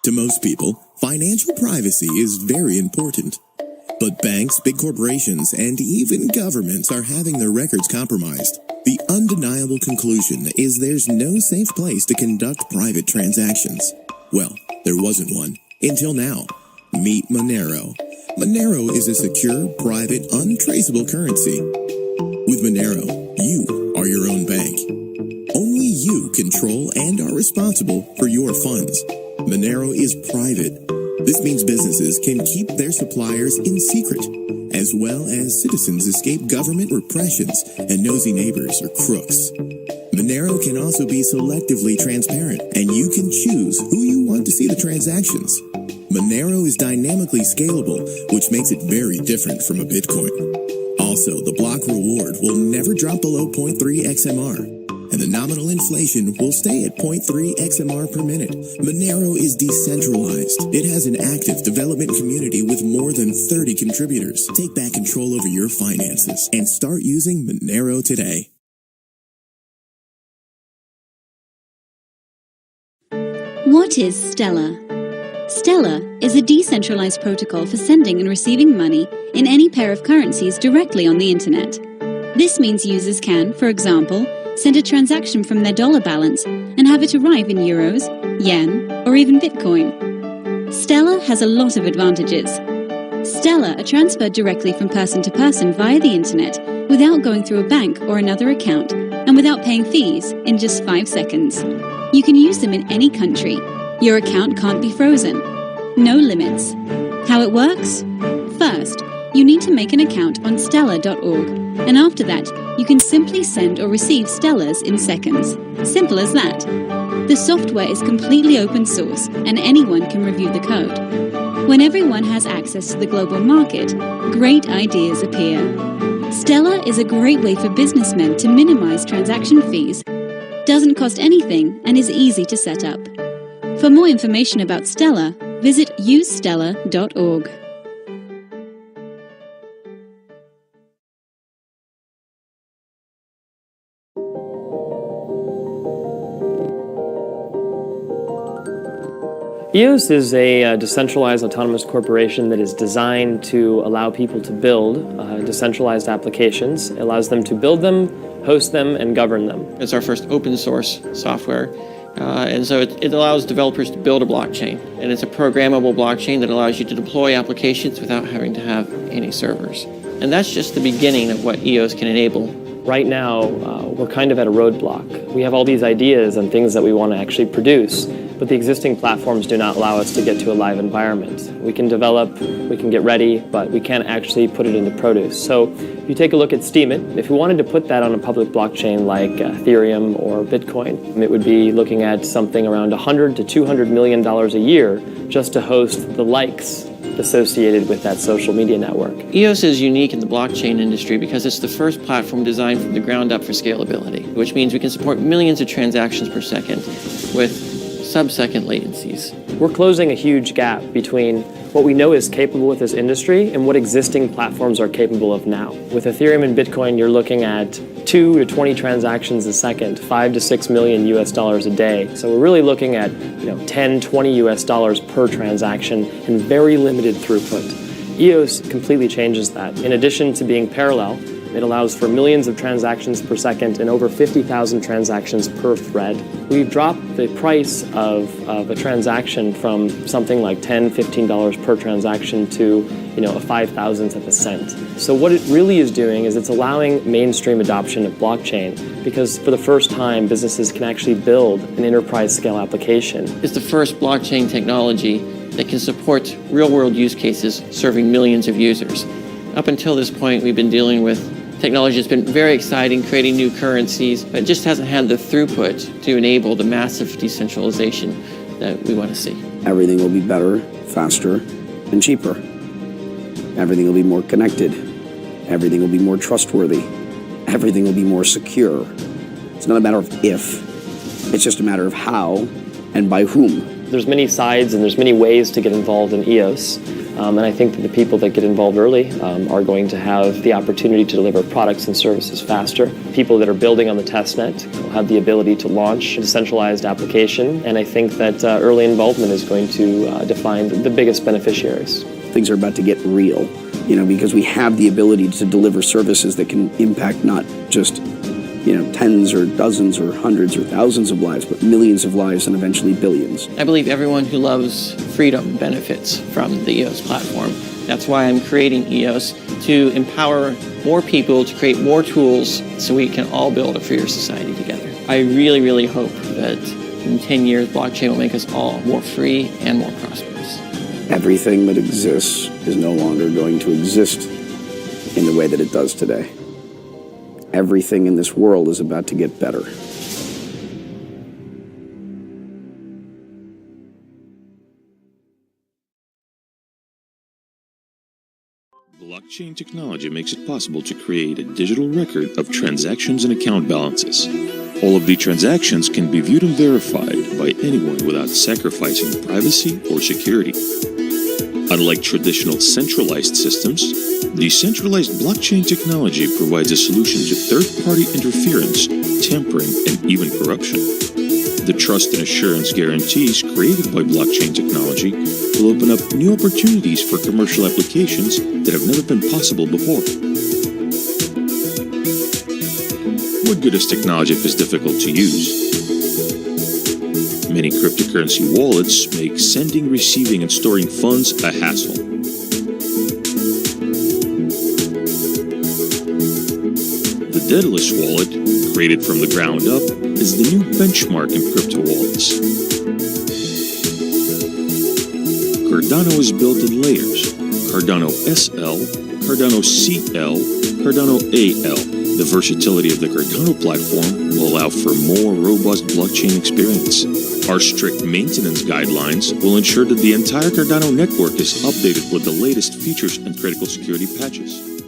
To most people, financial privacy is very important. But banks, big corporations, and even governments are having their records compromised. The undeniable conclusion is there's no safe place to conduct private transactions. Well, there wasn't one. Until now. Meet Monero. Monero is a secure, private, untraceable currency. With Monero, you are your own bank. Only you control and are responsible for your funds. Monero is private. This means businesses can keep their suppliers in secret, as well as citizens escape government repressions and nosy neighbors or crooks. Monero can also be selectively transparent, and you can choose who you want to see the transactions. Monero is dynamically scalable, which makes it very different from a Bitcoin. Also, the block reward will never drop below 0.3 XMR. And the nominal inflation will stay at 0.3 XMR per minute. Monero is decentralized. It has an active development community with more than 30 contributors. Take back control over your finances and start using Monero today. What is Stellar? Stellar is a decentralized protocol for sending and receiving money in any pair of currencies directly on the internet. This means users can, for example, send a transaction from their dollar balance and have it arrive in euros, yen, or even Bitcoin. Stellar has a lot of advantages. Stellar are transferred directly from person to person via the internet without going through a bank or another account and without paying fees in just 5 seconds. You can use them in any country. Your account can't be frozen. No limits. How it works? First, you need to make an account on stellar.org, and after that, you can simply send or receive stellars in seconds. Simple as that. The software is completely open source, and anyone can review the code. When everyone has access to the global market, great ideas appear. Stellar is a great way for businessmen to minimize transaction fees, doesn't cost anything, and is easy to set up. For more information about Stellar, visit usestellar.org. EOS is a decentralized autonomous corporation that is designed to allow people to build decentralized applications. It allows them to build them, host them, and govern them. It's our first open source software, and so it allows developers to build a blockchain. And it's a programmable blockchain that allows you to deploy applications without having to have any servers. And that's just the beginning of what EOS can enable. Right now, we're kind of at a roadblock. We have all these ideas and things that we want to actually produce, but the existing platforms do not allow us to get to a live environment. We can develop, we can get ready, but we can't actually put it into produce. So if you take a look at Steemit, if we wanted to put that on a public blockchain like Ethereum or Bitcoin, it would be looking at something around $100 to $200 million a year just to host the likes associated with that social media network. EOS is unique in the blockchain industry because it's the first platform designed from the ground up for scalability, which means we can support millions of transactions per second with sub-second latencies. We're closing a huge gap between what we know is capable with this industry and what existing platforms are capable of now. With Ethereum and Bitcoin, you're looking at 2 to 20 transactions a second, 5 to 6 million US dollars a day. So we're really looking at 10, 20 US dollars per transaction and very limited throughput. EOS completely changes that. In addition to being parallel, it allows for millions of transactions per second and over 50,000 transactions per thread. We've dropped the price of a transaction from something like $10, $15 per transaction to a 5,000th of a cent. So what it really is doing is it's allowing mainstream adoption of blockchain because for the first time, businesses can actually build an enterprise scale application. It's the first blockchain technology that can support real-world use cases serving millions of users. Up until this point, we've been dealing with technology that's been very exciting, creating new currencies, but it just hasn't had the throughput to enable the massive decentralization that we want to see. Everything will be better, faster, and cheaper. Everything will be more connected. Everything will be more trustworthy. Everything will be more secure. It's not a matter of if, it's just a matter of how and by whom. There's many sides and there's many ways to get involved in EOS. And I think that the people that get involved early are going to have the opportunity to deliver products and services faster. People that are building on the testnet will have the ability to launch a decentralized application, and I think that early involvement is going to define the biggest beneficiaries. Things are about to get real, because we have the ability to deliver services that can impact not just tens or dozens or hundreds or thousands of lives, but millions of lives and eventually billions. I believe everyone who loves freedom benefits from the EOS platform. That's why I'm creating EOS, to empower more people to create more tools so we can all build a freer society together. I really, really hope that in 10 years, blockchain will make us all more free and more prosperous. Everything that exists is no longer going to exist in the way that it does today. Everything in this world is about to get better. Blockchain technology makes it possible to create a digital record of transactions and account balances. All of the transactions can be viewed and verified by anyone without sacrificing privacy or security. Unlike traditional centralized systems, decentralized blockchain technology provides a solution to third-party interference, tampering, and even corruption. The trust and assurance guarantees created by blockchain technology will open up new opportunities for commercial applications that have never been possible before. What good is technology if it's difficult to use? Many cryptocurrency wallets make sending, receiving, and storing funds a hassle. The Daedalus wallet, created from the ground up, is the new benchmark in crypto wallets. Cardano is built in layers: Cardano SL, Cardano CL, Cardano AL. The versatility of the Cardano platform will allow for more robust blockchain experience. Our strict maintenance guidelines will ensure that the entire Cardano network is updated with the latest features and critical security patches.